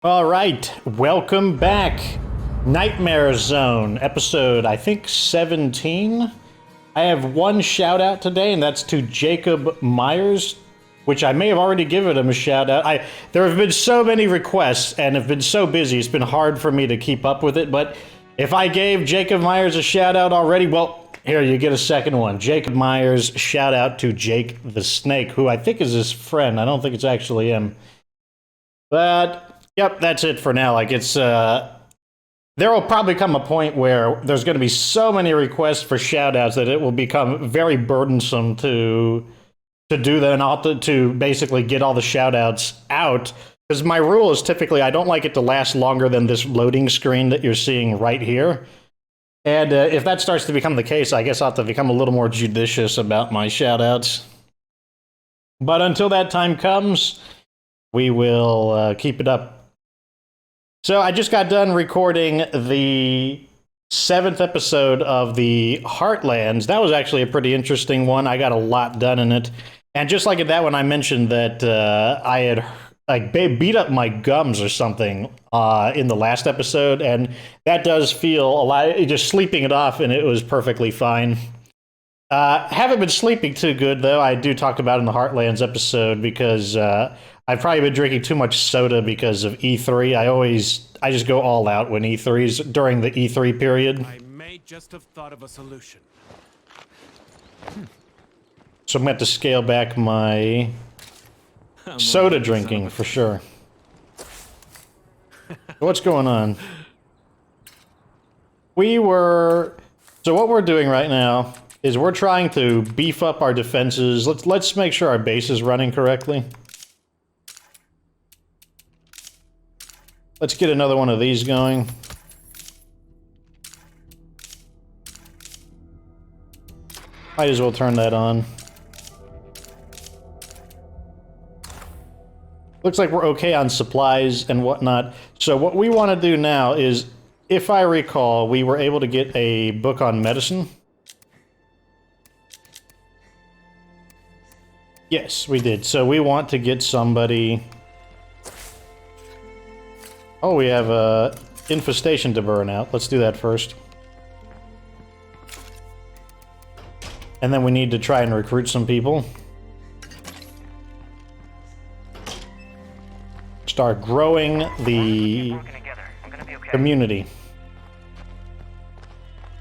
All right, welcome back. Nightmare Zone, episode, I think, 17. I have one shout out today, and that's to Jacob Myers, which I may have already given him a shout out. There have been so many requests, and have been so busy, it's been hard for me to keep up with it, but if I gave Jacob Myers a shout out already, well, here, you get a second one. Jacob Myers, shout out to Jake the Snake, who I think is his friend. I don't think it's actually him. But yep, that's it for now. Like, it's, there will probably come a point where there's going to be so many requests for shoutouts that it will become very burdensome to do that, and to basically get all the shoutouts out. Because my rule is typically I don't like it to last longer than this loading screen that you're seeing right here. And if that starts to become the case, I guess I'll have to become a little more judicious about my shoutouts. But until that time comes, we will keep it up. So I just got done recording the 7th episode of the Heartlands. That was actually a pretty interesting one. I got a lot done in it. And just like in that one, I mentioned that I had beat up my gums or something in the last episode, and that does feel a lot, just sleeping it off, and it was perfectly fine. Haven't been sleeping too good, though. I do talk about it in the Heartlands episode because I've probably been drinking too much soda because of E3. I just go all out when E3's during the E3 period. I may just have thought of a solution. So I'm going to have to scale back my soda drinking for sure. What's going on? So what we're doing right now is we're trying to beef up our defenses. Let's make sure our base is running correctly. Let's get another one of these going. Might as well turn that on. Looks like we're okay on supplies and whatnot. So what we want to do now is, if I recall, we were able to get a book on medicine. Yes, we did. So we want to get somebody... Oh, we have a infestation to burn out. Let's do that first. And then we need to try and recruit some people. Start growing the community.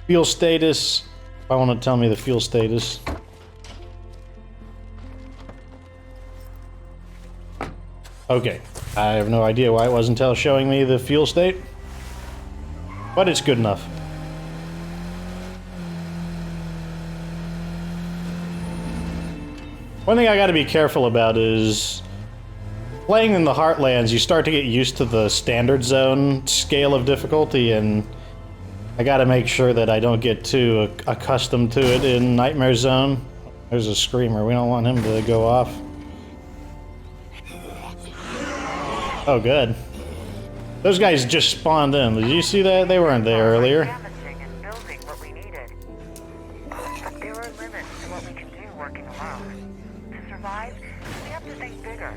Fuel status. I want to tell me the fuel status. Okay. I have no idea why it wasn't showing me the fuel state, but it's good enough. One thing I gotta be careful about is playing in the Heartlands, you start to get used to the standard zone scale of difficulty, and I gotta make sure that I don't get too accustomed to it in Nightmare Zone. There's a screamer. We don't want him to go off. Oh, good. Those guys just spawned in. Did you see that? They weren't there earlier. There are limits to what we can do working alone. To survive, we have to think bigger.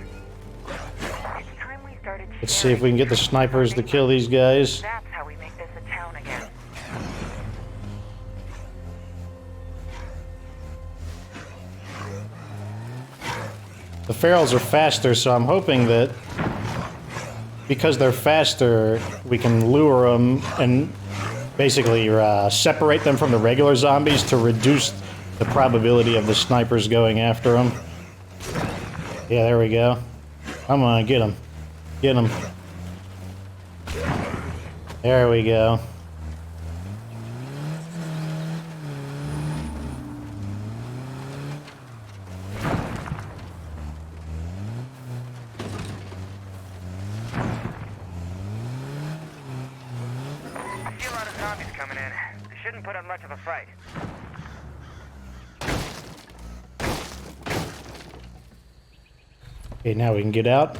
It's time we started. Let's see if we can get the snipers to kill these guys. That's how we make this a town again. The ferals are faster, so I'm hoping that because they're faster, we can lure them and basically separate them from the regular zombies to reduce the probability of the snipers going after them. Yeah, there we go. Come on, get them. Get them. There we go. Coming in. They shouldn't put up much of a fight. Okay, now we can get out.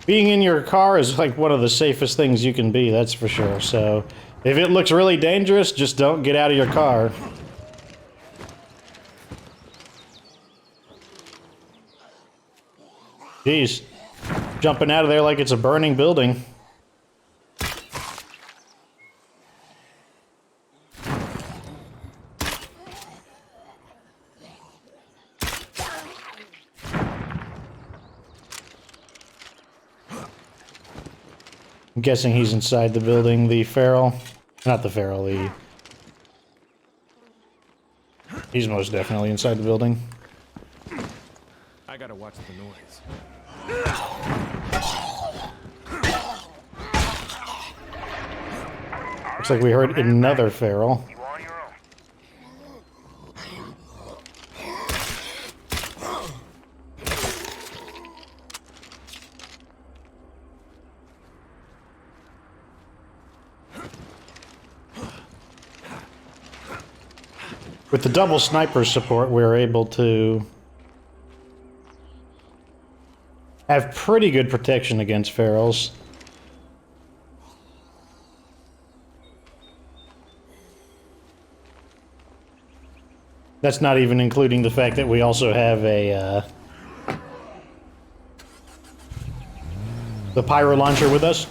Being in your car is like one of the safest things you can be, that's for sure. So, if it looks really dangerous, just don't get out of your car. Jeez. Jumping out of there like it's a burning building. I'm guessing he's inside the building, the feral. Not the feral, the... He's most definitely inside the building. I gotta watch the noise. Looks like we heard another feral. You on your own. With the double sniper support, we're able to have pretty good protection against ferals. That's not even including the fact that we also have a the pyro launcher with us.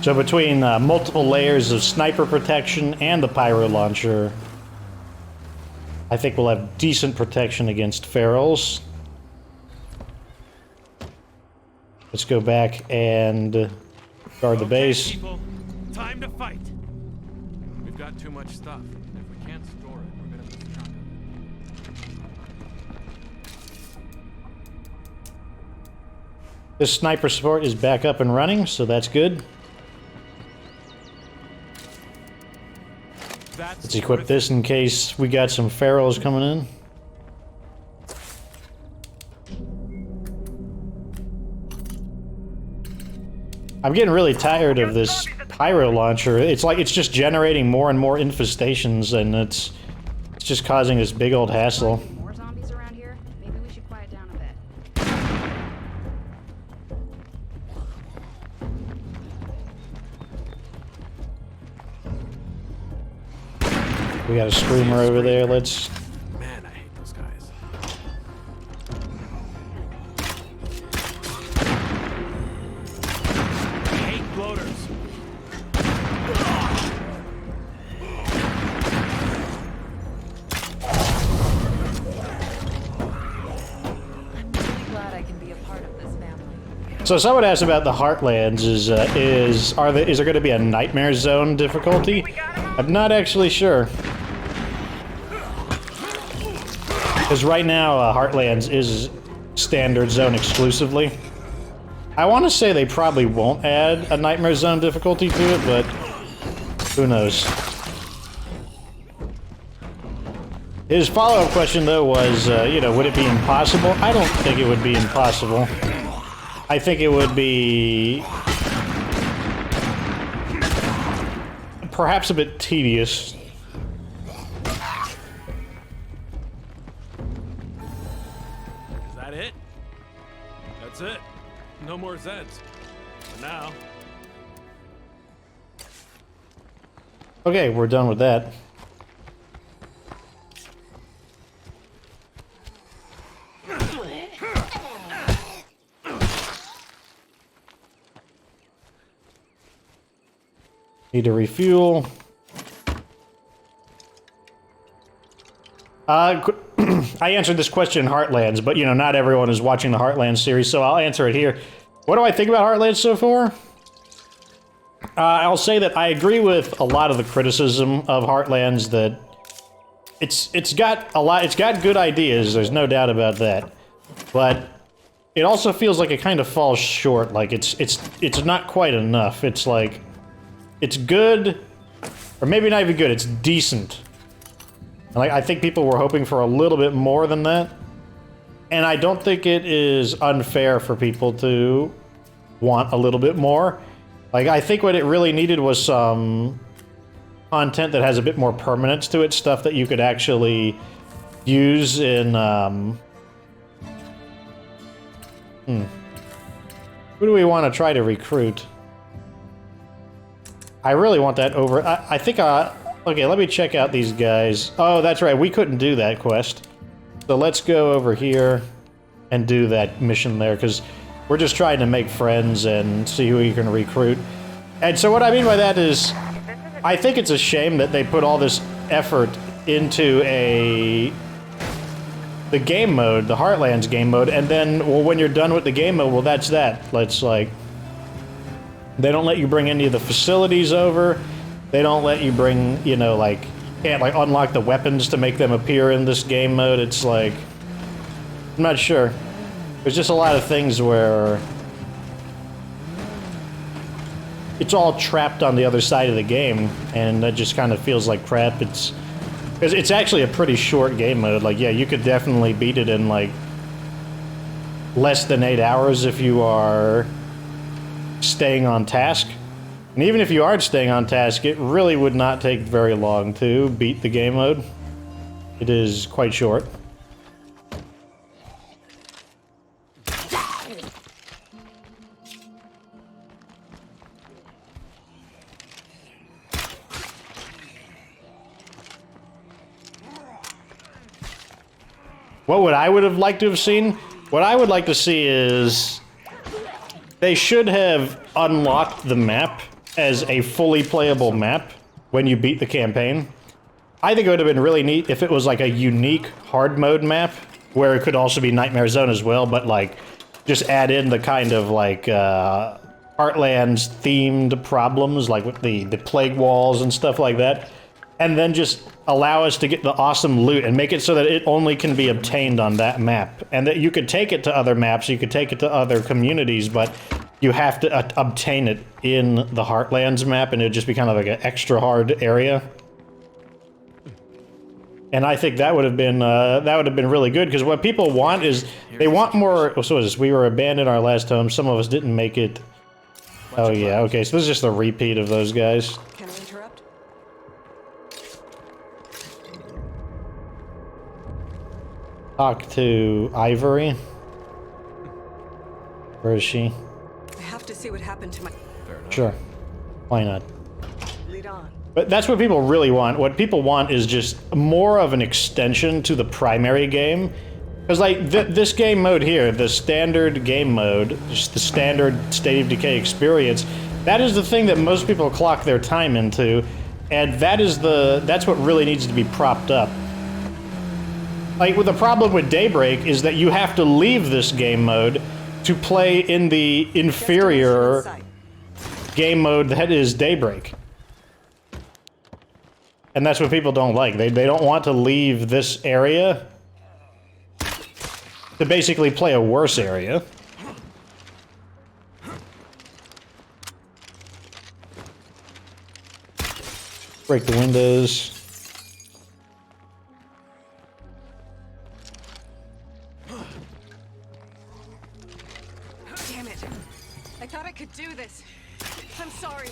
So between multiple layers of sniper protection and the pyro launcher, I think we'll have decent protection against ferals. Let's go back and guard the base. People, time to fight. We've got too much stuff. If we can't store it, we're gonna lose track of it. This sniper support is back up and running, so that's good. Let's equip this in case we got some ferals coming in. I'm getting really tired of this pyro launcher. It's like it's just generating more and more infestations, and it's just causing this big old hassle. More zombies around here? Maybe we should quiet down a bit. We got a screamer over there. Let's... Man, I hate those guys. I hate bloaters. I'm really glad I can be a part of this family. So someone asked about the Heartlands. Is there going to be a Nightmare Zone difficulty? I'm not actually sure. Because right now, Heartlands is standard zone exclusively. I want to say they probably won't add a Nightmare Zone difficulty to it, but who knows. His follow-up question, though, was, you know, would it be impossible? I don't think it would be impossible. I think it would be perhaps a bit tedious. Is that it? That's it. No more Zeds. For now. Okay, we're done with that. Need to refuel. I answered this question in Heartlands, but you know, not everyone is watching the Heartlands series, so I'll answer it here. What do I think about Heartlands so far? I'll say that I agree with a lot of the criticism of Heartlands, that it's got good ideas, there's no doubt about that. But it also feels like it kind of falls short, like it's not quite enough. It's like it's good, or maybe not even good, it's decent. Like, I think people were hoping for a little bit more than that. And I don't think it is unfair for people to want a little bit more. Like, I think what it really needed was some content that has a bit more permanence to it, stuff that you could actually use in, Who do we want to try to recruit? I really want that over... I think, let's Okay, let me check out these guys. Oh, that's right, we couldn't do that quest. So let's go over here and do that mission there, because we're just trying to make friends and see who we can recruit. And so what I mean by that is, I think it's a shame that they put all this effort into the game mode, the Heartlands game mode, and then, well, when you're done with the game mode, well, that's that. Let's, like... They don't let you bring any of the facilities over. They don't let you bring, you know, like... Can't, like, unlock the weapons to make them appear in this game mode. It's like... I'm not sure. There's just a lot of things where... It's all trapped on the other side of the game, and that just kind of feels like crap. It's actually a pretty short game mode. Like, yeah, you could definitely beat it in, like, less than 8 hours if you are staying on task. And even if you aren't staying on task, it really would not take very long to beat the game mode. It is quite short. What would I have liked to have seen? What I would like to see is... They should have unlocked the map as a fully playable map when you beat the campaign. I think it would have been really neat if it was like a unique hard mode map, where it could also be Nightmare Zone as well, but like, just add in the kind of like, Heartlands themed problems, like with the plague walls and stuff like that. And then just allow us to get the awesome loot and make it so that it only can be obtained on that map. And that you could take it to other maps, you could take it to other communities, but you have to obtain it in the Heartlands map, and it'd just be kind of like an extra hard area. And I think that would have been really good, because what people want is, they want more... So what is this? We were abandoned our last home, some of us didn't make it. Oh yeah, okay, so this is just a repeat of those guys. Can I interrupt? Talk to Ivory. Where is she? I have to see what happened to my... Sure. Why not? Lead on. But that's what people really want. What people want is just more of an extension to the primary game. Because, like, this game mode here, the standard game mode, just the standard State of Decay experience, that is the thing that most people clock their time into, and that's what really needs to be propped up. Like, the problem with Daybreak is that you have to leave this game mode to play in the inferior game mode that is Daybreak. And that's what people don't like. They don't want to leave this area to basically play a worse area. Break the windows. Damn it. I thought I could do this. I'm sorry.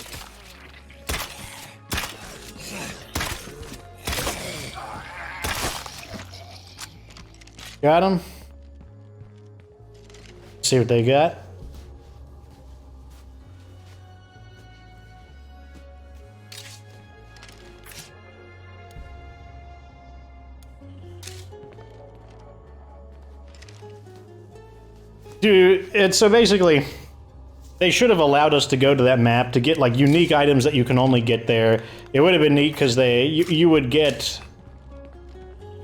Got him. See what they got. Dude, it's so basically, they should have allowed us to go to that map to get like unique items that you can only get there. It would have been neat because you would get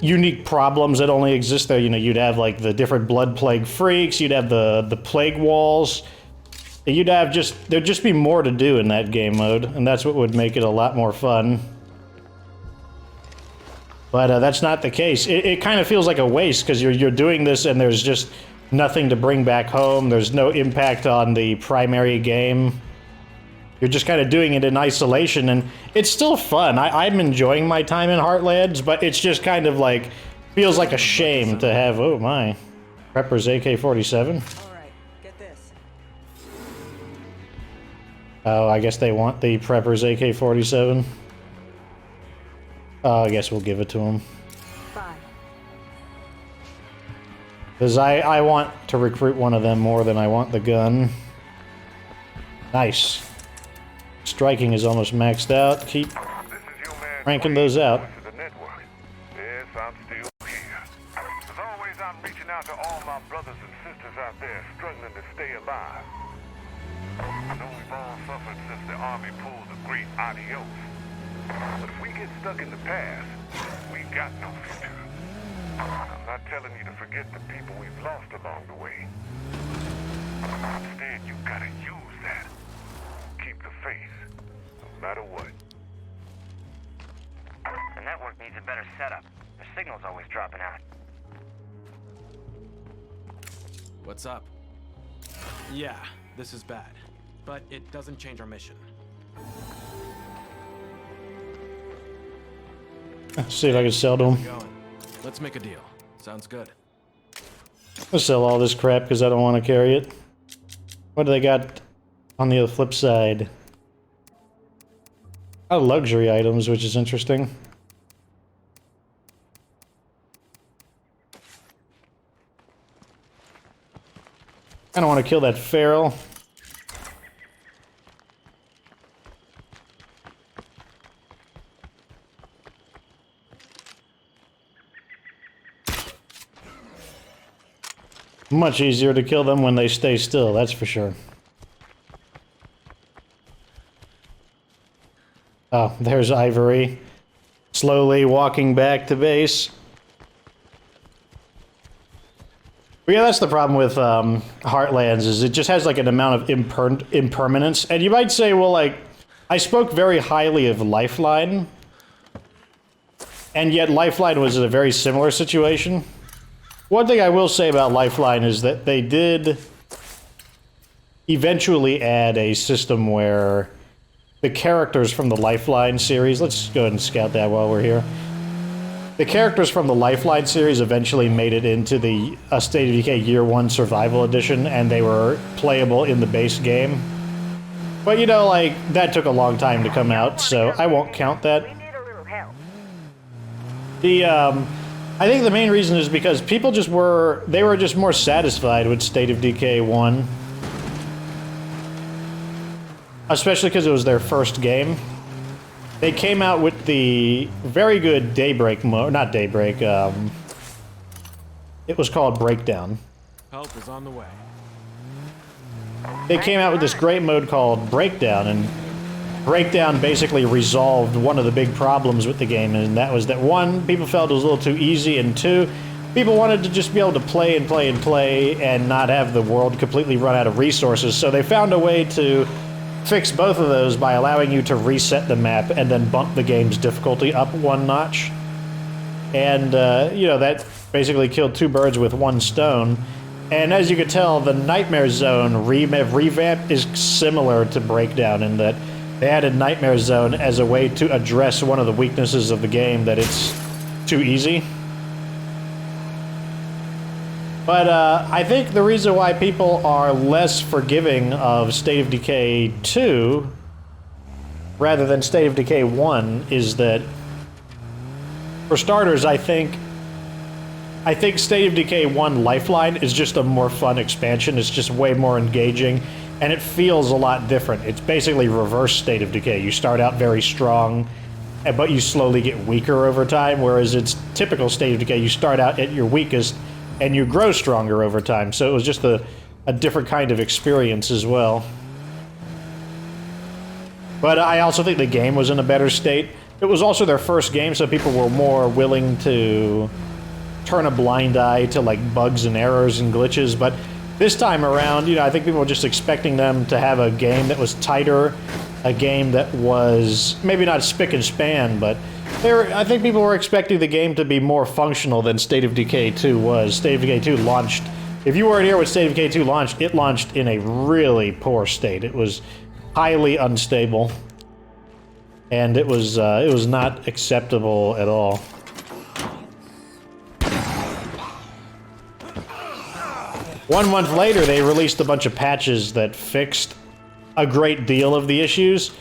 unique problems that only exist there. You know, you'd have like the different blood plague freaks, you'd have the plague walls. You'd have there'd just be more to do in that game mode, and that's what would make it a lot more fun. But that's not the case. It kind of feels like a waste because you're doing this and there's just nothing to bring back home. There's no impact on the primary game. You're just kind of doing it in isolation, and it's still fun. I'm enjoying my time in Heartlands, but it's just kind of like, feels like a shame to have, oh my, Prepper's AK-47. Alright, get this. Oh, I guess they want the Prepper's AK-47. Oh, I guess we'll give it to them. Fine. Because I want to recruit one of them more than I want the gun. Nice. Striking is almost maxed out. Keep. This is your man, cranking those out. The network. Yes, I'm still here. As always, I'm reaching out to all my brothers and sisters out there struggling to stay alive. I know we've all suffered since the Army pulled the great adios. But if we get stuck in the past, we got no future. I'm not telling you to forget the people we've lost along the way. Instead, you gotta use that. Keep the faith, no matter what. The network needs a better setup. The signal's always dropping out. What's up? Yeah, this is bad, but it doesn't change our mission. See if I can sell to them. Going. Let's make a deal. Sounds good. I'll sell all this crap because I don't want to carry it. What do they got on the flip side? A lot of luxury items, which is interesting. I don't want to kill that feral. Much easier to kill them when they stay still, that's for sure. Oh, there's Ivory. Slowly walking back to base. But yeah, that's the problem with Heartlands, is it just has like an amount of impermanence. And you might say, well, like, I spoke very highly of Lifeline. And yet Lifeline was in a very similar situation. One thing I will say about Lifeline is that they did eventually add a system where the characters from the Lifeline series, let's go ahead and scout that while we're here. The characters from the Lifeline series eventually made it into the State of Decay Year 1 Survival Edition, and they were playable in the base game. But you know, like, that took a long time to come out, so I won't count that. We need a little help. I think the main reason is because people just were just more satisfied with State of Decay 1. Especially because it was their first game. They came out with the very good Daybreak mode, not Daybreak, it was called Breakdown. Help is on the way. They came out with this great mode called Breakdown, and Breakdown basically resolved one of the big problems with the game, and that was that, one, people felt it was a little too easy, and two, people wanted to just be able to play and play and play and not have the world completely run out of resources, so they found a way to fix both of those by allowing you to reset the map and then bump the game's difficulty up one notch. And, you know, that basically killed two birds with one stone. And as you could tell, the Nightmare Zone revamp is similar to Breakdown in that they added Nightmare Zone as a way to address one of the weaknesses of the game, that it's too easy. But I think the reason why people are less forgiving of State of Decay 2 rather than State of Decay 1 is that, for starters, I think State of Decay 1 Lifeline is just a more fun expansion. It's just way more engaging, and it feels a lot different. It's basically reverse State of Decay. You start out very strong, but you slowly get weaker over time, whereas it's typical State of Decay. You start out at your weakest, and you grow stronger over time. So it was just a different kind of experience as well. But I also think the game was in a better state. It was also their first game, so people were more willing to turn a blind eye to like bugs and errors and glitches. But this time around, you know, I think people were just expecting them to have a game that was tighter, a game that was maybe not spick and span, but I think people were expecting the game to be more functional than State of Decay 2 was. State of Decay 2 launched... If you weren't here when State of Decay 2 launched, it launched in a really poor state. It was highly unstable. And it was not acceptable at all. One month later, they released a bunch of patches that fixed a great deal of the issues.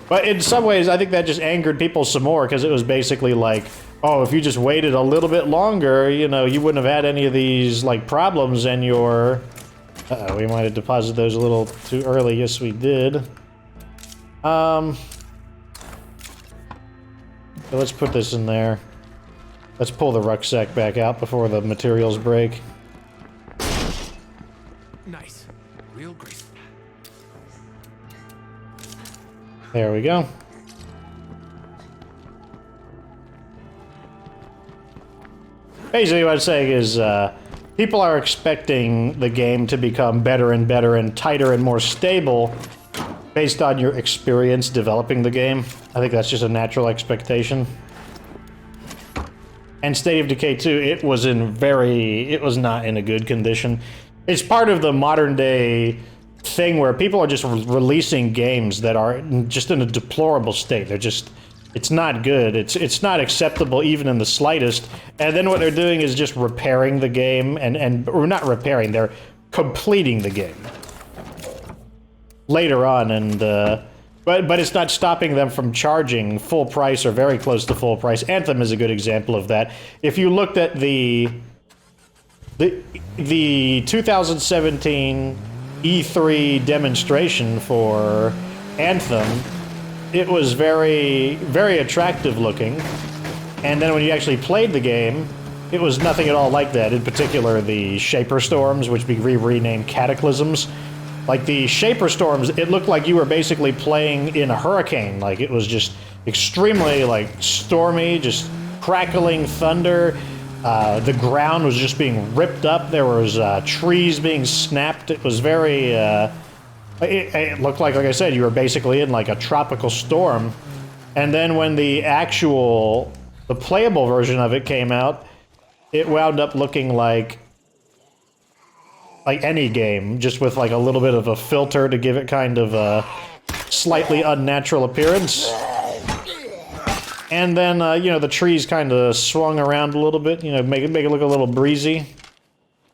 But in some ways, I think that just angered people some more, because it was basically like, oh, if you just waited a little bit longer, you know, you wouldn't have had any of these, like, problems, and your... Uh-oh, we might have deposited those a little too early. Yes, we did. So let's put this in there. Let's pull the rucksack back out before the materials break. Nice. Real graceful. There we go. Basically what I'm saying is, people are expecting the game to become better and better and tighter and more stable based on your experience developing the game. I think that's just a natural expectation. And State of Decay 2, it was not in a good condition. It's part of the modern day thing where people are just releasing games that are just in a deplorable state. It's not good. It's not acceptable even in the slightest. And then what they're doing is just repairing the game or not repairing, they're completing the game later on, and but it's not stopping them from charging full price or very close to full price. Anthem is a good example of that. If you looked at the 2017 E3 demonstration for Anthem, it was very, very attractive looking. And then when you actually played the game, it was nothing at all like that. In particular, the Shaper Storms, which we renamed Cataclysms. Like the Shaper Storms, it looked like you were basically playing in a hurricane. Like it was just extremely like stormy, just crackling thunder. The ground was just being ripped up. There was trees being snapped. It was very, it looked like I said, you were basically in like a tropical storm. And then when the playable version of it came out, it wound up looking like any game, just with like a little bit of a filter to give it kind of a slightly unnatural appearance. And then, you know, the trees kind of swung around a little bit, you know, make it look a little breezy.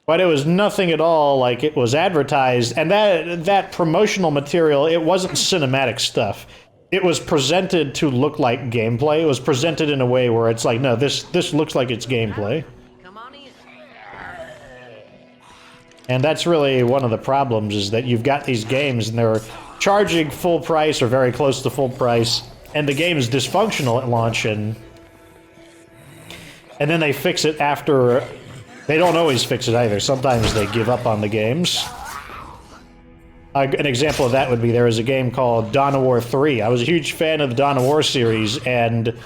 But it was nothing at all like it was advertised. And that promotional material, it wasn't cinematic stuff. It was presented to look like gameplay. It was presented in a way where it's like, no, this looks like it's gameplay. And that's really one of the problems, is that you've got these games and they're charging full price or very close to full price, and the game is dysfunctional at launch, and then they fix it after. They don't always fix it either. Sometimes they give up on the games. An example of that would be there was a game called Dawn of War 3. I was a huge fan of the Dawn of War series, and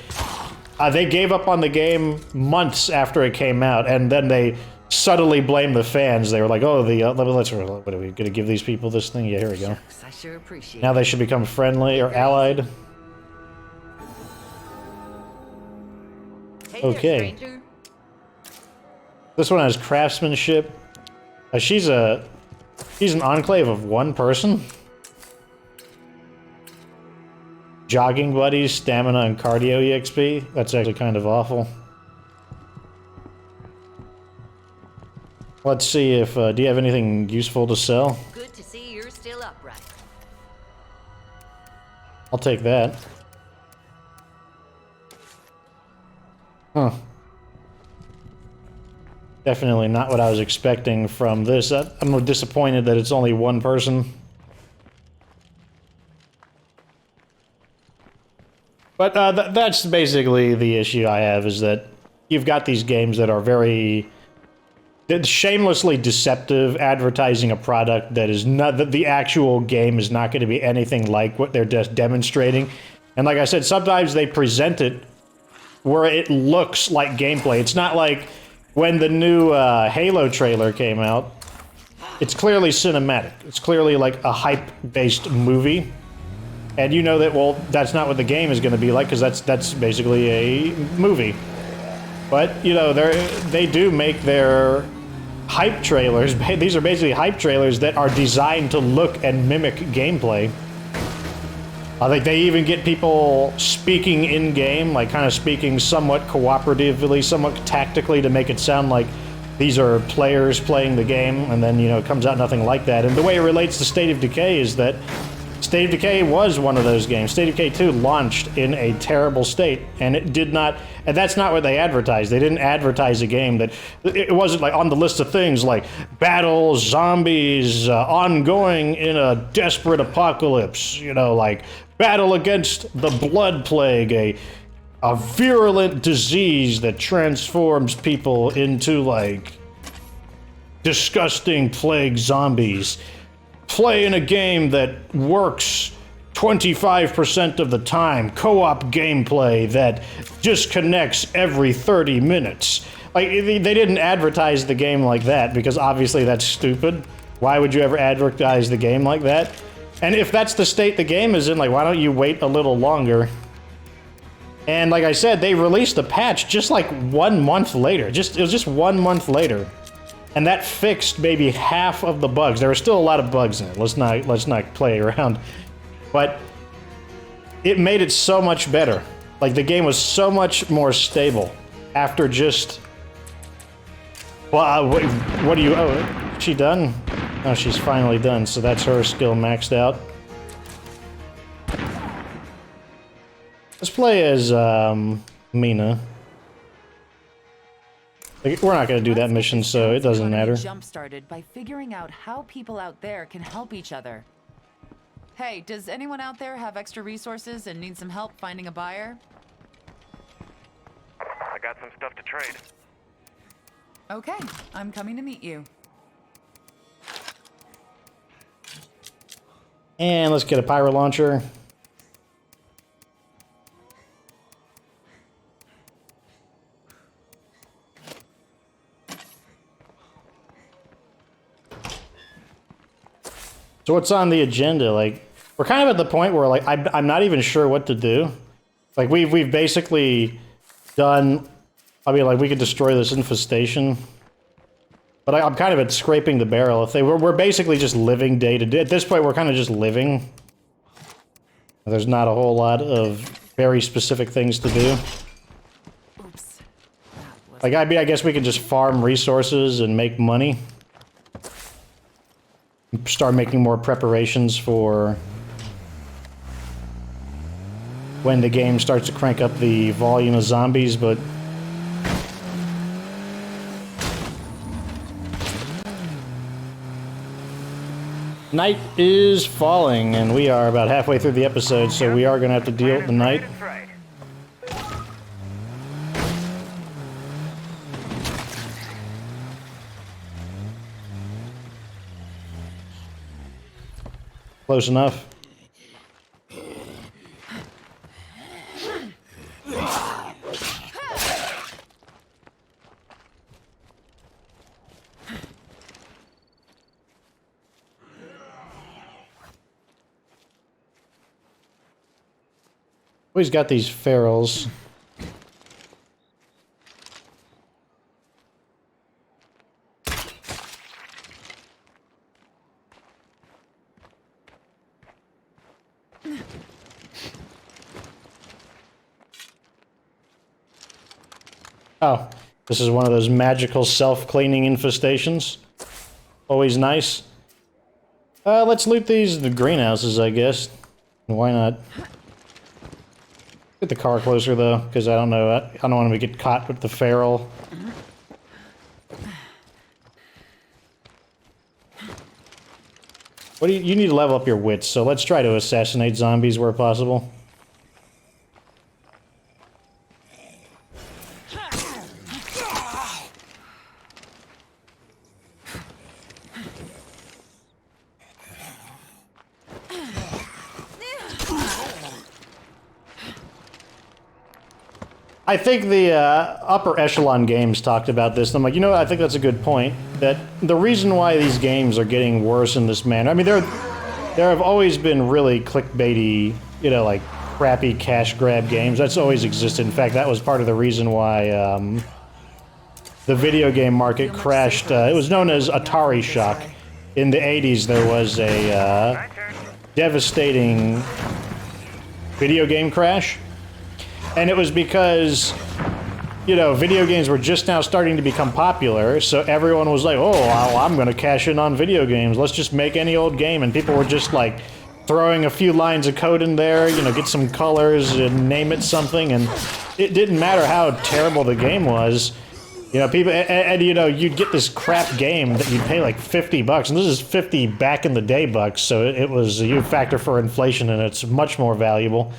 they gave up on the game months after it came out, and then they subtly blamed the fans. They were like, "Oh, what are we gonna give these people this thing? Yeah, here we go. I sure appreciate Now they should become friendly or allied." Hey Okay. there, stranger. This one has craftsmanship. She's an enclave of one person. Jogging buddies, stamina, and cardio EXP. That's actually kind of awful. Let's see if, do you have anything useful to sell? Good to see you're still upright. I'll take that. Huh. Definitely not what I was expecting from this. I'm disappointed that it's only one person. But that's basically the issue I have, is that you've got these games that are very shamelessly deceptive, advertising a product that is not, that the actual game is not going to be anything like what they're just demonstrating. And like I said, sometimes they present it where it looks like gameplay. It's not like when the new Halo trailer came out. It's clearly cinematic. It's clearly like a hype-based movie. And you know that, well, that's not what the game is going to be like, because that's basically a movie. But, you know, they do make their hype trailers. These are basically hype trailers that are designed to look and mimic gameplay. I think they even get people speaking in-game, like kind of speaking somewhat cooperatively, somewhat tactically, to make it sound like these are players playing the game, and then, you know, it comes out nothing like that. And the way it relates to State of Decay is that State of Decay was one of those games. State of Decay 2 launched in a terrible state, and it did not, and that's not what they advertised. They didn't advertise a game that, it wasn't like on the list of things like battle, zombies, ongoing in a desperate apocalypse, you know, like battle against the blood plague, a virulent disease that transforms people into, like, disgusting plague zombies. Play in a game that works 25% of the time. Co-op gameplay that disconnects every 30 minutes. Like, they didn't advertise the game like that, because obviously that's stupid. Why would you ever advertise the game like that? And if that's the state the game is in, like, why don't you wait a little longer? And like I said, they released the patch just like 1 month later. It was just 1 month later. And that fixed maybe half of the bugs. There were still a lot of bugs in it. Let's not play around. But it made it so much better. Like, the game was so much more stable after just... Well, what do you... Oh, is she done? Oh, she's finally done, so that's her skill maxed out. Let's play as, Mina. Like, we're not gonna do that mission, so it doesn't matter. Jump-started by figuring out how people out there can help each other. Hey, does anyone out there have extra resources and need some help finding a buyer? I got some stuff to trade. Okay, I'm coming to meet you. And let's get a pyro launcher. So what's on the agenda? Like, we're kind of at the point where, like, I'm not even sure what to do. Like, we've basically done... I mean, like, we could destroy this infestation. But I'm kind of at scraping the barrel. We're basically just living day to day. At this point, we're kind of just living. There's not a whole lot of very specific things to do. Oops. Like, I mean, I guess we could just farm resources and make money. Start making more preparations for when the game starts to crank up the volume of zombies, but night is falling, and we are about halfway through the episode, so we are going to have to deal with the night. Close enough. Always got these ferals. Oh, this is one of those magical self-cleaning infestations. Always nice. Let's loot the greenhouses, I guess. Why not? Get the car closer, though, because I don't know. I don't want to get caught with the feral. What do you need to level up your wits, so let's try to assassinate zombies where possible. I think the upper echelon games talked about this, and I'm like, you know what, I think that's a good point. That the reason why these games are getting worse in this manner, I mean, there have always been really clickbaity, you know, like, crappy cash grab games. That's always existed. In fact, that was part of the reason why the video game market crashed. It was known as Atari Shock. In the 80s, there was a devastating video game crash. And it was because, you know, video games were just now starting to become popular, so everyone was like, oh, I'm gonna cash in on video games, let's just make any old game, and people were just, like, throwing a few lines of code in there, you know, get some colors and name it something, and it didn't matter how terrible the game was. You know, people, and you know, you'd get this crap game that you'd pay like $50, and this is 50 back in the day bucks, so it was, you factor for inflation, and it's much more valuable.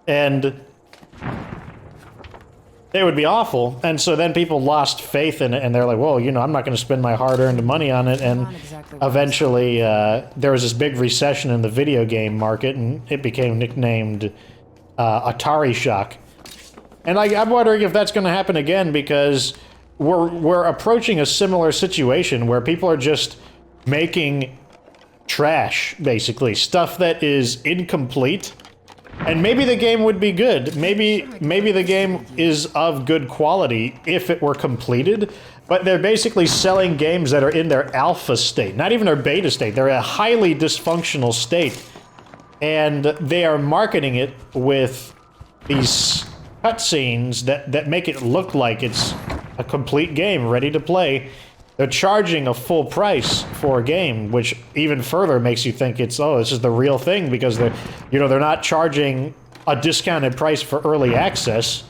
And It would be awful. And so then people lost faith in it, and they're like, well, you know, I'm not going to spend my hard-earned money on it. And eventually there was this big recession in the video game market, and it became nicknamed Atari Shock. And I'm wondering if that's going to happen again, because we're approaching a similar situation where people are just making trash, basically. Stuff that is incomplete. And maybe the game would be good. Maybe the game is of good quality if it were completed, but they're basically selling games that are in their alpha state, not even their beta state. They're a highly dysfunctional state, and they are marketing it with these cutscenes that make it look like it's a complete game ready to play. They're charging a full price for a game, which even further makes you think it's, oh, this is the real thing, because they're not charging a discounted price for early access,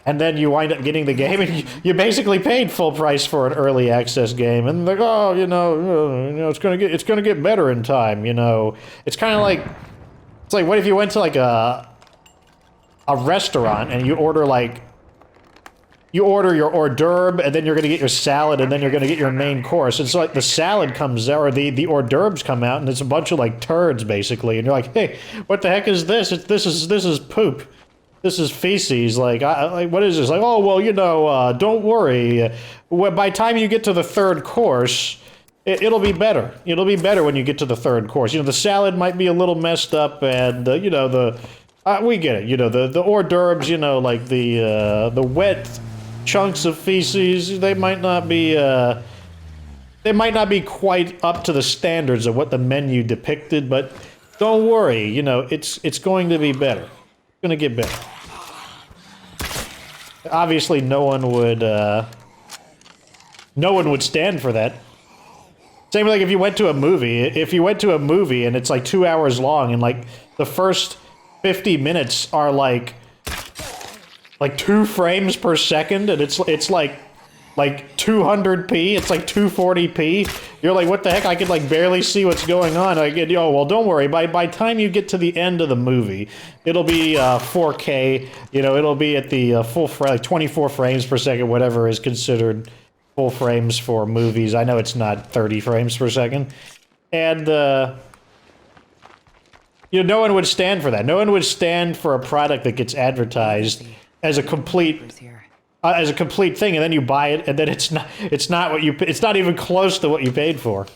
and then you wind up getting the game, and you basically paid full price for an early access game, and they're like, oh, it's gonna get better in time, you know. It's kind of like, it's like, what if you went to like a restaurant and you order like. You order your hors d'oeuvre, and then you're going to get your salad, and then you're going to get your main course. And so, like, the salad comes out, or the hors d'oeuvres come out, and it's a bunch of, like, turds, basically. And you're like, hey, what the heck is this? This is poop. This is feces. Like, what is this? Like, oh, well, you know, don't worry. By the time you get to the third course, it'll be better. It'll be better when you get to the third course. You know, the salad might be a little messed up, and, you know, we get it. You know, the hors d'oeuvres, you know, like the wet chunks of feces, they might not be quite up to the standards of what the menu depicted, but don't worry, you know, it's going to be better. It's going to get better. Obviously, no one would stand for that. Same like if you went to a movie and it's like 2 hours long, and like the first 50 minutes are like 2 frames per second, and it's like 200p, it's like 240p. You're like, what the heck? I can like barely see what's going on. I get, oh well, don't worry. By time you get to the end of the movie, it'll be 4K. You know, it'll be at the full frame, like 24 frames per second, whatever is considered full frames for movies. I know it's not 30 frames per second, and you know, no one would stand for that. No one would stand for a product that gets advertised as a complete thing, and then you buy it, and then it's not even close to what you paid for.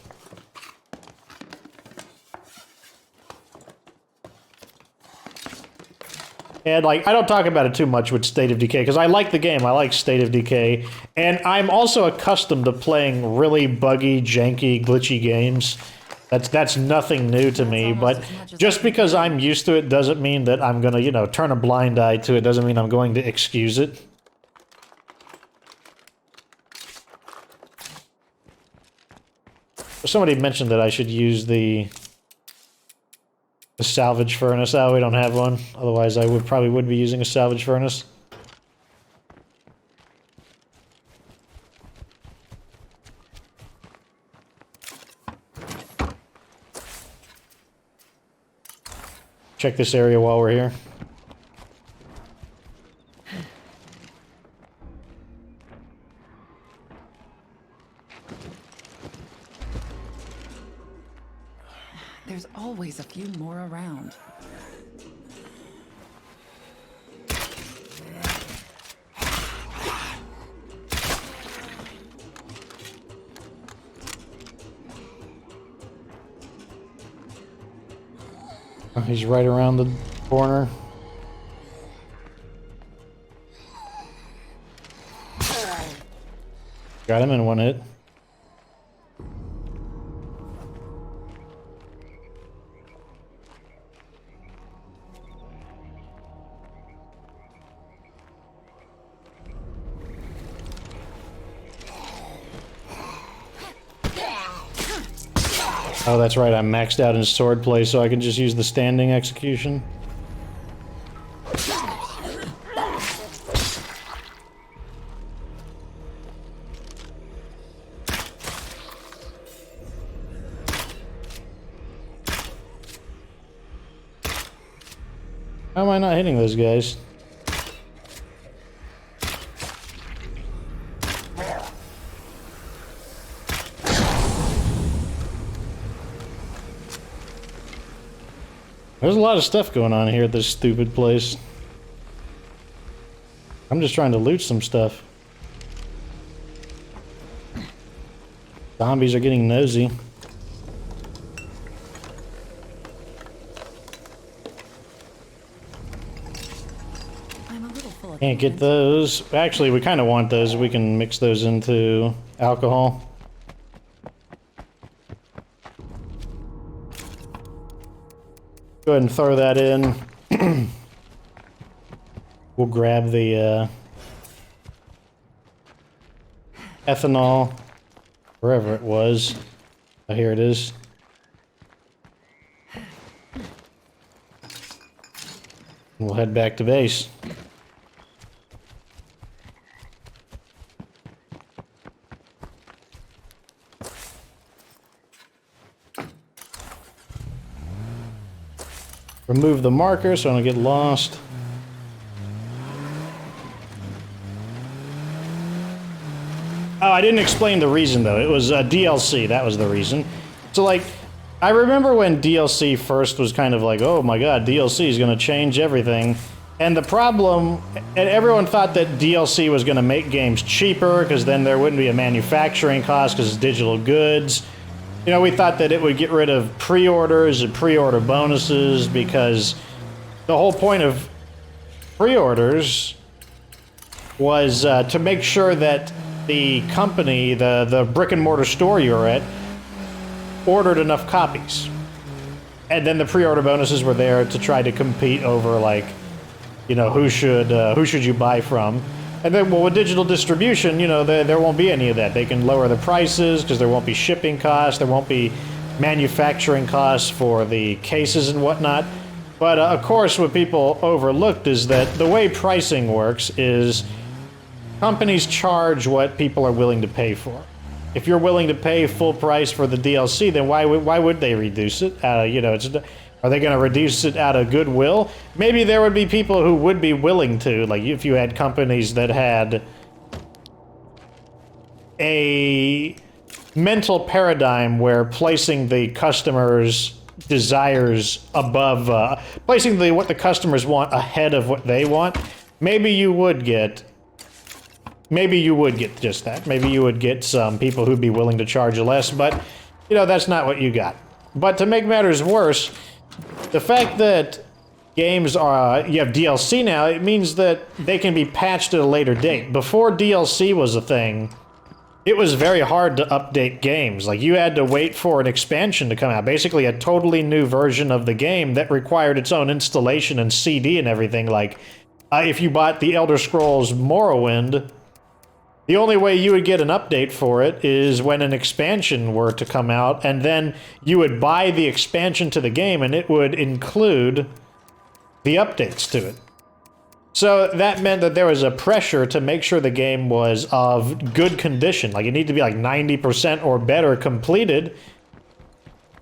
And like, I don't talk about it too much with State of Decay, because I like the game. I like State of Decay, and I'm also accustomed to playing really buggy, janky, glitchy games. That's nothing new to me, but just because I'm used to it doesn't mean that I'm gonna, you know, turn a blind eye to it. Doesn't mean I'm going to excuse it. Somebody mentioned that I should use the salvage furnace. Oh, we don't have one. Otherwise, I probably would be using a salvage furnace. Check this area while we're here. There's always a few more around. He's right around the corner. Got him in one hit. Oh, that's right, I'm maxed out in swordplay, so I can just use the standing execution. How am I not hitting those guys? There's a lot of stuff going on here at this stupid place. I'm just trying to loot some stuff. Zombies are getting nosy. I'm a little full of Can't get those. Actually, we kind of want those. We can mix those into alcohol. Go ahead and throw that in. We'll grab the ethanol, wherever it was. Oh, here it is. We'll head back to base. Remove the marker so I don't get lost. Oh, I didn't explain the reason though. It was DLC, that was the reason. So like, I remember when DLC first was kind of like, oh my god, DLC is gonna change everything. And the problem, and everyone thought that DLC was gonna make games cheaper, because then there wouldn't be a manufacturing cost because it's digital goods. You know, we thought that it would get rid of pre-orders and pre-order bonuses, because the whole point of pre-orders was to make sure that the company, the brick-and-mortar store you're at, ordered enough copies. And then the pre-order bonuses were there to try to compete over, like, you know, who should you buy from. And then, well, with digital distribution, you know, there won't be any of that. They can lower the prices because there won't be shipping costs, there won't be manufacturing costs for the cases and whatnot. But, of course, what people overlooked is that the way pricing works is companies charge what people are willing to pay for. If you're willing to pay full price for the DLC, then why would they reduce it? You know, are they going to reduce it out of goodwill? Maybe there would be people who would be willing to, like if you had companies that had a mental paradigm where placing the customer's desires above, placing what the customers want ahead of what they want, maybe you would get just that. Maybe you would get some people who'd be willing to charge less, but, you know, that's not what you got. But to make matters worse, the fact that games are, you have DLC now, it means that they can be patched at a later date. Before DLC was a thing, it was very hard to update games. Like, you had to wait for an expansion to come out. Basically, a totally new version of the game that required its own installation and CD and everything. Like, if you bought the Elder Scrolls Morrowind, the only way you would get an update for it is when an expansion were to come out, and then you would buy the expansion to the game, and it would include the updates to it. So that meant that there was a pressure to make sure the game was of good condition. Like, it needed to be like 90% or better completed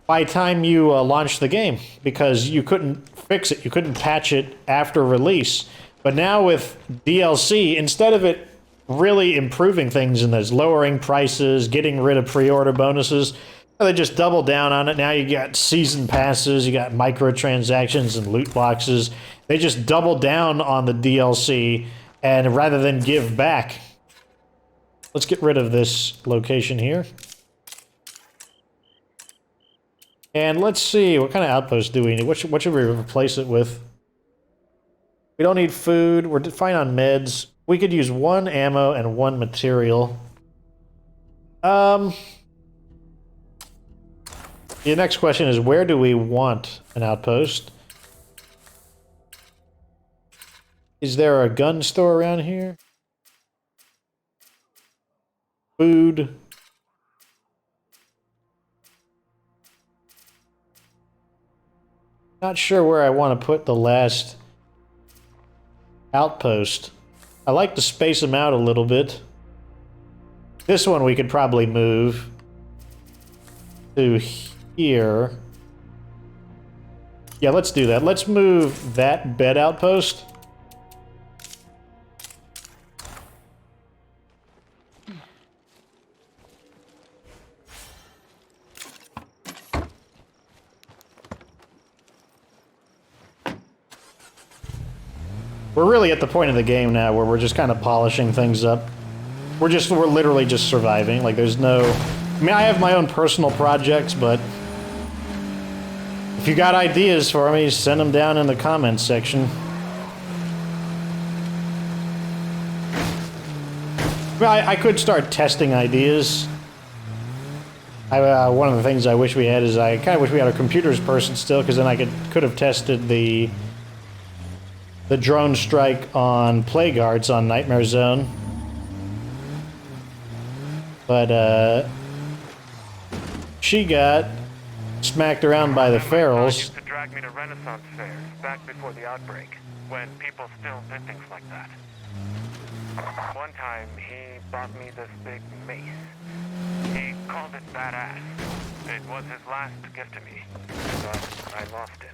by the time you launched the game, because you couldn't fix it, you couldn't patch it after release. But now with DLC, instead of it really improving things and there's lowering prices, getting rid of pre-order bonuses, they just double down on it. Now you got season passes, you got microtransactions and loot boxes. They just double down on the DLC, and rather than give back, let's get rid of this location here. And let's see, what kind of outpost do we need? What should we replace it with? We don't need food, we're fine on meds. We could use 1 ammo and 1 material. The next question is, where do we want an outpost? Is there a gun store around here? Food. Not sure where I want to put the last outpost. I like to space them out a little bit. This one we could probably move to here. Yeah, let's do that. Let's move that bed outpost. We're really at the point of the game now where we're just kind of polishing things up. We're literally just surviving. Like, there's no... I mean, I have my own personal projects, but... if you got ideas for me, send them down in the comments section. I could start testing ideas. One of the things I wish we had is I kind of wish we had a computers person still, because then I could have tested the drone strike on plague guards on Nightmare Zone. But she got smacked around by the ferals. Used to drag me to Renaissance fairs back before the outbreak, when people still did things like that. One time, he bought me this big mace. He called it badass. It was his last gift to me, but I lost it.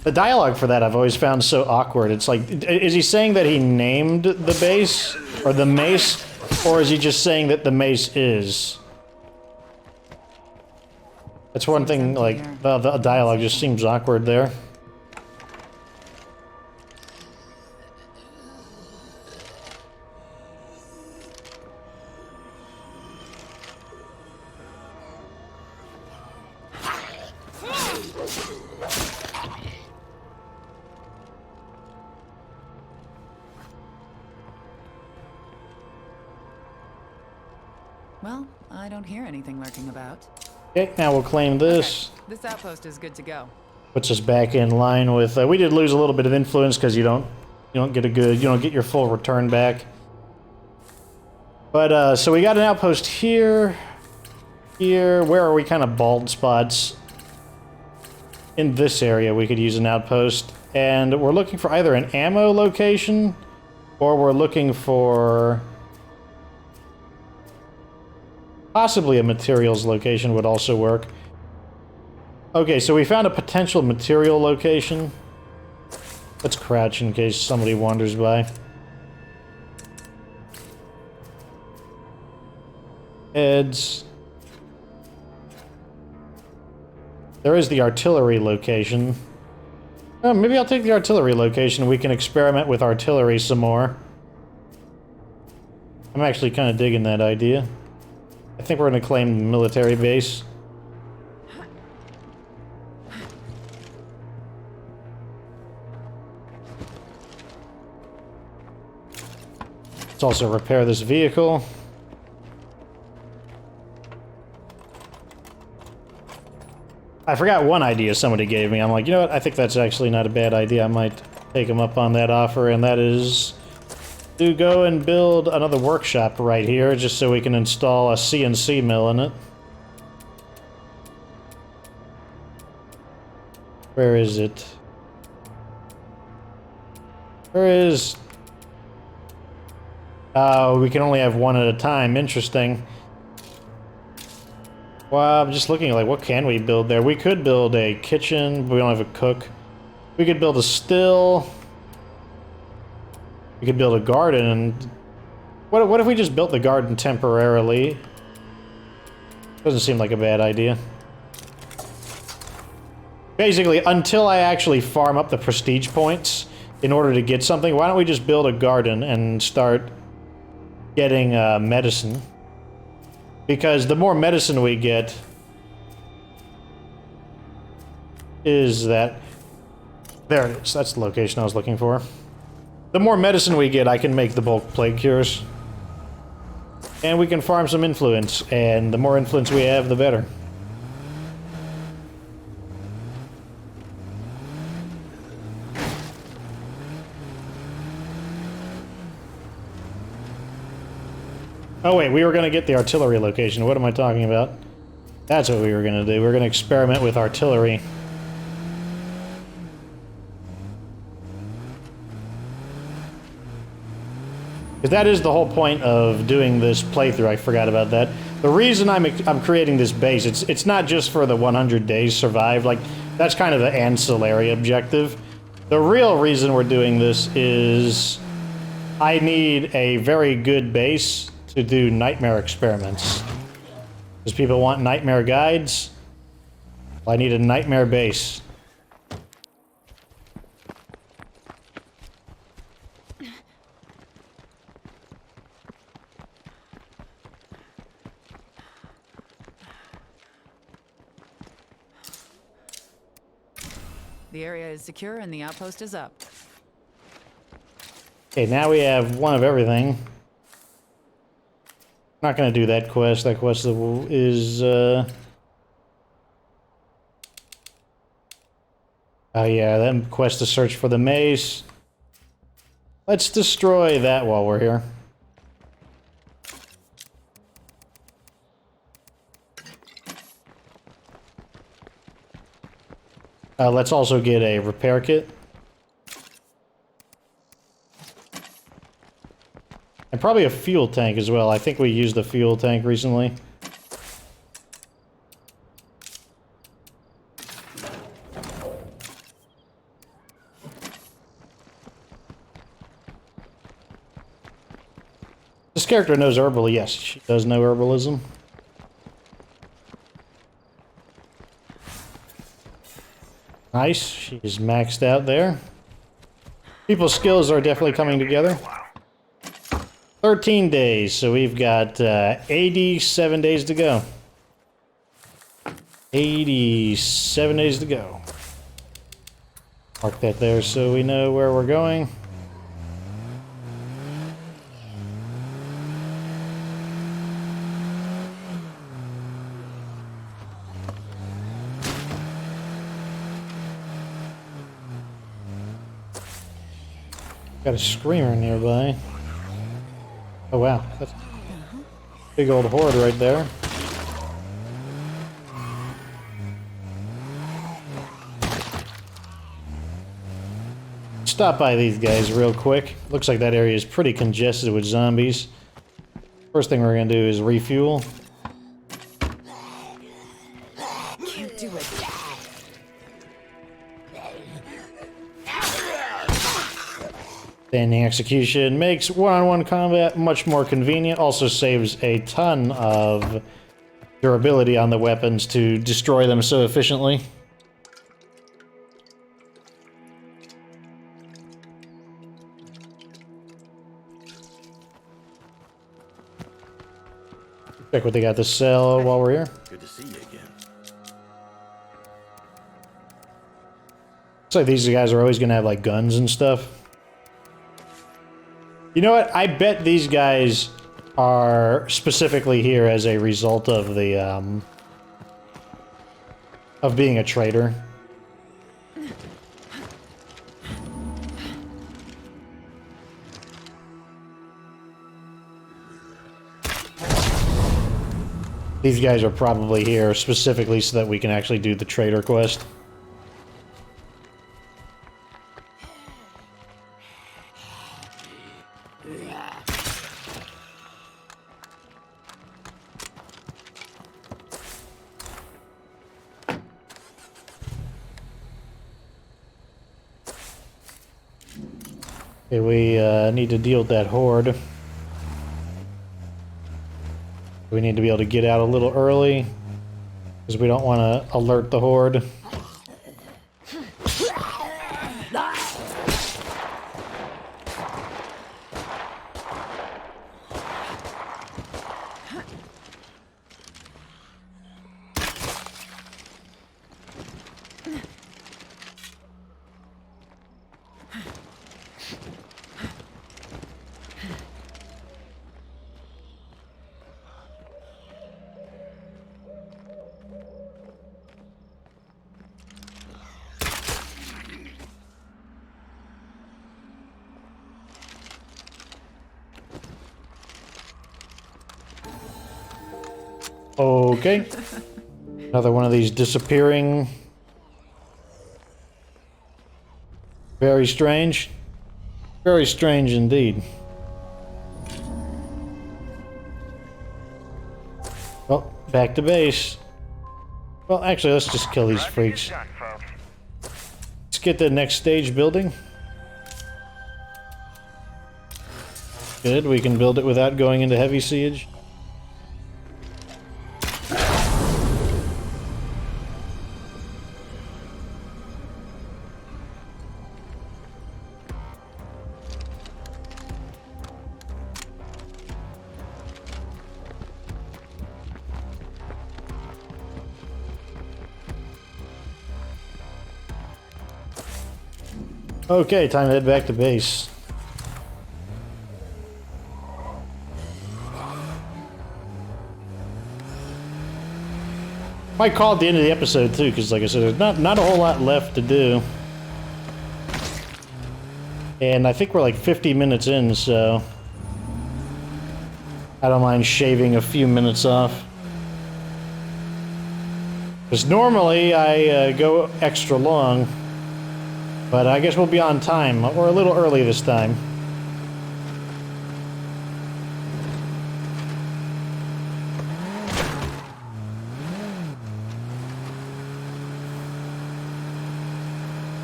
The dialogue for that I've always found so awkward. It's like, is he saying that he named the base, or the mace, or is he just saying that the mace is? That's one thing, like, the dialogue just seems awkward there. Well, I don't hear anything lurking about. Okay, now we'll claim this. Okay, this outpost is good to go. Puts us back in line with. We did lose a little bit of influence because you don't get your full return back. But so we got an outpost here. Here, where are we? Kind of bald spots. In this area, we could use an outpost, and we're looking for either an ammo location, or we're looking for. Possibly a materials location would also work. Okay, so we found a potential material location. Let's crouch in case somebody wanders by. Heads. There is the artillery location. Oh, maybe I'll take the artillery location. We can experiment with artillery some more. I'm actually kind of digging that idea. I think we're going to claim the military base. Let's also repair this vehicle. I forgot one idea somebody gave me. I'm like, you know what? I think that's actually not a bad idea. I might take them up on that offer, and that is to go and build another workshop right here, just so we can install a CNC mill in it. Where is it? Where is... Oh, we can only have one at a time. Interesting. Well, I'm just looking, like, what can we build there? We could build a kitchen, but we don't have a cook. We could build a still. We could build a garden, and... What if we just built the garden temporarily? Doesn't seem like a bad idea. Basically, until I actually farm up the prestige points in order to get something, why don't we just build a garden and start getting medicine? Because the more medicine we get is that... There it is. That's the location I was looking for. The more medicine we get, I can make the bulk plague cures. And we can farm some influence, and the more influence we have, the better. Oh wait, we were going to get the artillery location. What am I talking about? That's what we were going to do. We were going to experiment with artillery. Because that is the whole point of doing this playthrough. I forgot about that. The reason I'm creating this base, it's not just for the 100 days survive. Like, that's kind of the ancillary objective. The real reason we're doing this is I need a very good base to do nightmare experiments. Because people want nightmare guides. Well, I need a nightmare base. The area is secure and the outpost is up. Okay, now we have one of everything. Not gonna do that quest. That quest is, oh yeah, that quest to search for the mace. Let's destroy that while we're here. Let's also get a repair kit. And probably a fuel tank as well. I think we used the fuel tank recently. This character knows herbal. Yes, she does know herbalism. Nice. She's maxed out there. People's skills are definitely coming together. 13 days, so we've got 87 days to go. 87 days to go. Mark that there so we know where we're going. Got a screamer nearby. Oh wow, that's a big old horde right there. Stop by these guys real quick. Looks like that area is pretty congested with zombies. First thing we're gonna do is refuel. Can't do it. Standing execution makes one-on-one combat much more convenient, also saves a ton of durability on the weapons to destroy them so efficiently. Check what they got to sell while we're here. Good to see you again. Looks like these guys are always gonna have like guns and stuff. You know what? I bet these guys are specifically here as a result of the, of being a traitor. These guys are probably here specifically so that we can actually do the traitor quest. Okay, we need to deal with that horde. We need to be able to get out a little early, because we don't want to alert the horde. Okay. Another one of these disappearing. Very strange. Very strange indeed. Well, back to base. Well, actually, let's just kill these freaks. Done, folks. Let's get the next stage building. Good, we can build it without going into heavy siege. Okay, time to head back to base. Might call it the end of the episode too, because like I said, there's not a whole lot left to do. And I think we're like 50 minutes in, so I don't mind shaving a few minutes off. Because normally I go extra long, but I guess we'll be on time, or a little early this time.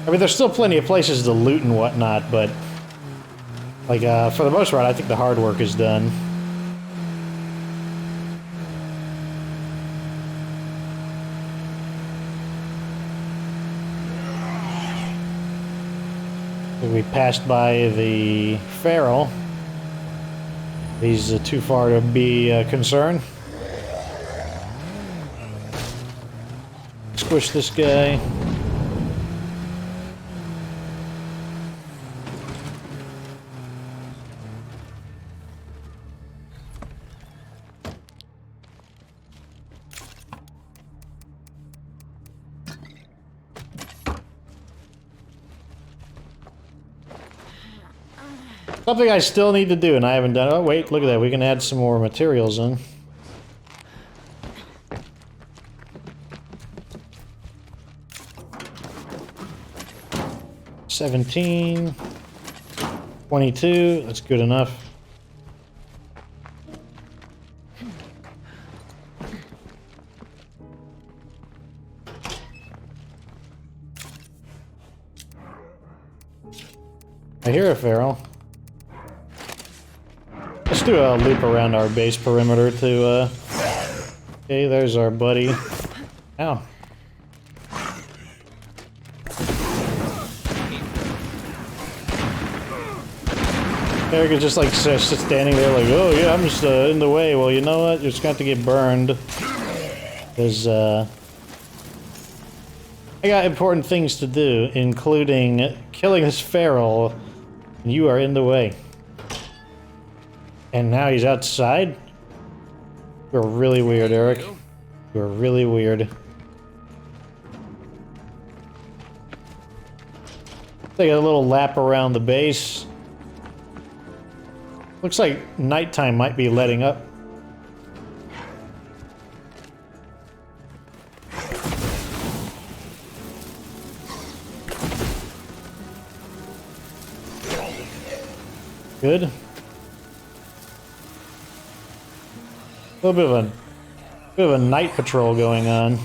I mean, there's still plenty of places to loot and whatnot, but like for the most part, I think the hard work is done. We passed by the feral. He's too far to be concerned. Squish this guy. Something I still need to do, and I haven't done. Oh, wait, look at that. We can add some more materials in. $17, $22. That's good enough. I hear a feral. Let's do a loop around our base perimeter to, okay, there's our buddy. Ow. Eric is just like standing there like, oh yeah, I'm just in the way. Well, you know what? You're just going to have to get burned. Because, I got important things to do, including killing this feral, and you are in the way. And now he's outside? You're really weird, Eric. You're really weird. Take a little lap around the base. Looks like nighttime might be letting up. Good. A little bit of a night patrol going on.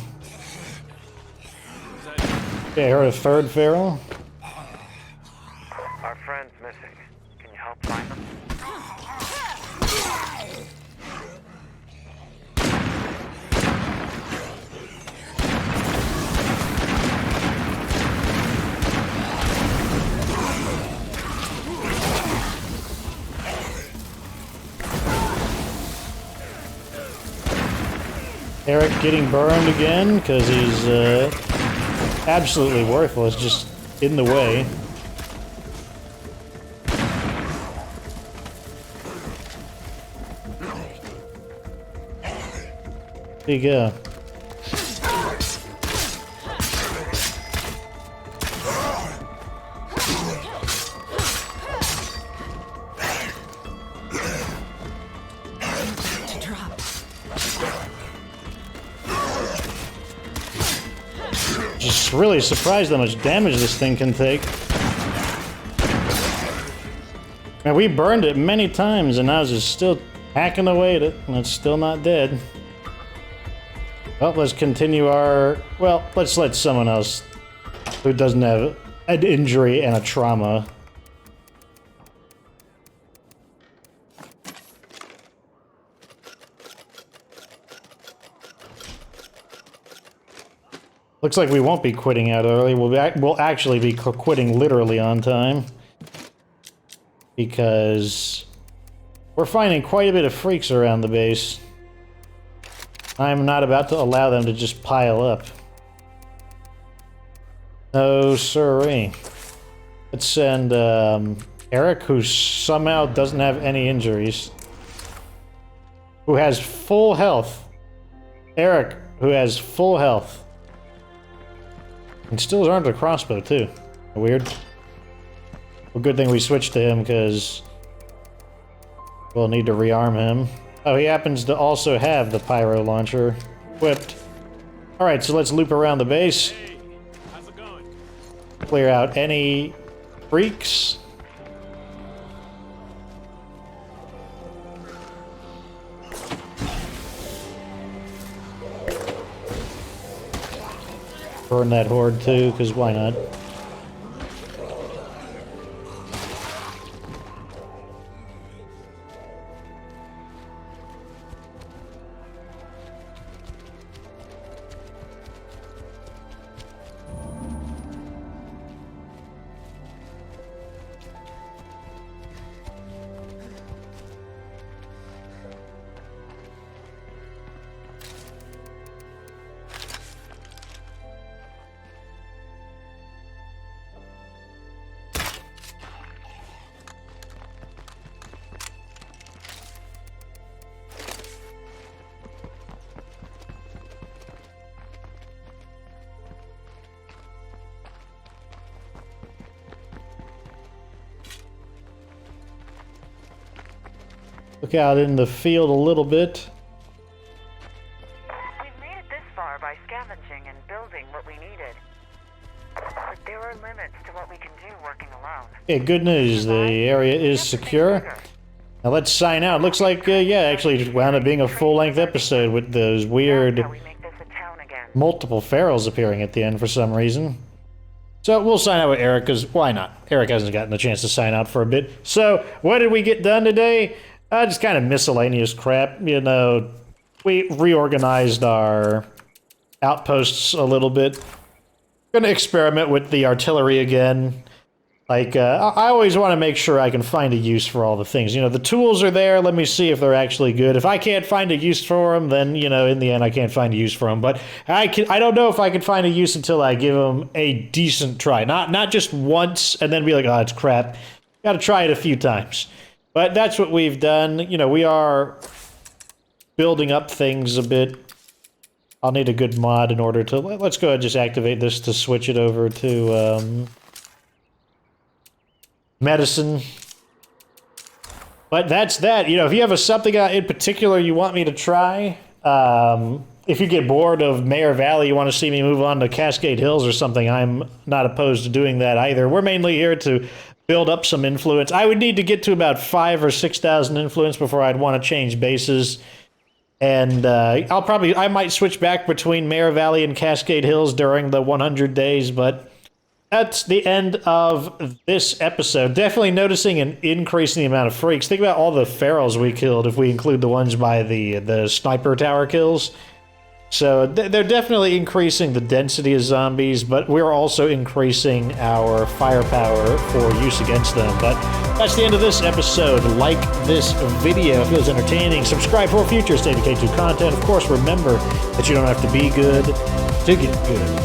Okay, I heard a third feral. Our friend's missing. Can you help find them? Eric getting burned again because he's absolutely worthless, just in the way. There you go. Just really surprised how much damage this thing can take. Man, we burned it many times and now it's just still hacking away at it, and it's still not dead. Well, let's continue our... Well, let's let someone else who doesn't have an injury and a trauma. Looks like we won't be quitting out early. We'll actually be quitting literally on time. Because we're finding quite a bit of freaks around the base. I'm not about to allow them to just pile up. No siree. Let's send Eric, who somehow doesn't have any injuries. Who has full health. Eric, who has full health. And still is armed with a crossbow, too. Weird. Well, good thing we switched to him, because we'll need to rearm him. Oh, he happens to also have the pyro launcher equipped. Alright, so let's loop around the base. Hey, how's it going? Clear out any freaks. Burn that horde too, because why not? Look out in the field a little bit. We've made it this far by scavenging and building what we needed. But there are limits to what we can do working alone. Yeah, good news. The area is secure. Now let's sign out. Looks like, yeah, actually it wound up being a full-length episode with those weird That's how we make this a town again. multiple ferals appearing at the end for some reason. So we'll sign out with Eric, because why not? Eric hasn't gotten the chance to sign out for a bit. So, what did we get done today? Just kind of miscellaneous crap. You know, we reorganized our outposts a little bit. Gonna experiment with the artillery again. Like, I always want to make sure I can find a use for all the things. You know, the tools are there, let me see if they're actually good. If I can't find a use for them, then, you know, in the end I can't find a use for them. But I don't know if I can find a use until I give them a decent try. Not just once and then be like, oh, it's crap. Gotta try it a few times. But that's what we've done. You know, we are building up things a bit. I'll need a good mod in order to... Let's go ahead and just activate this to switch it over to medicine. But that's that. You know, if you have something in particular you want me to try, if you get bored of Mayor Valley, you want to see me move on to Cascade Hills or something, I'm not opposed to doing that either. We're mainly here to build up some influence. I would need to get to about 5,000 or 6,000 influence before I'd want to change bases. And I might switch back between Mayor Valley and Cascade Hills during the 100 days, but that's the end of this episode. Definitely noticing an increase in the amount of freaks. Think about all the ferals we killed if we include the ones by the sniper tower kills. So they're definitely increasing the density of zombies, but we're also increasing our firepower for use against them. But that's the end of this episode. Like this video if it was entertaining. Subscribe for future State of K2 content. Of course, remember that you don't have to be good to get good.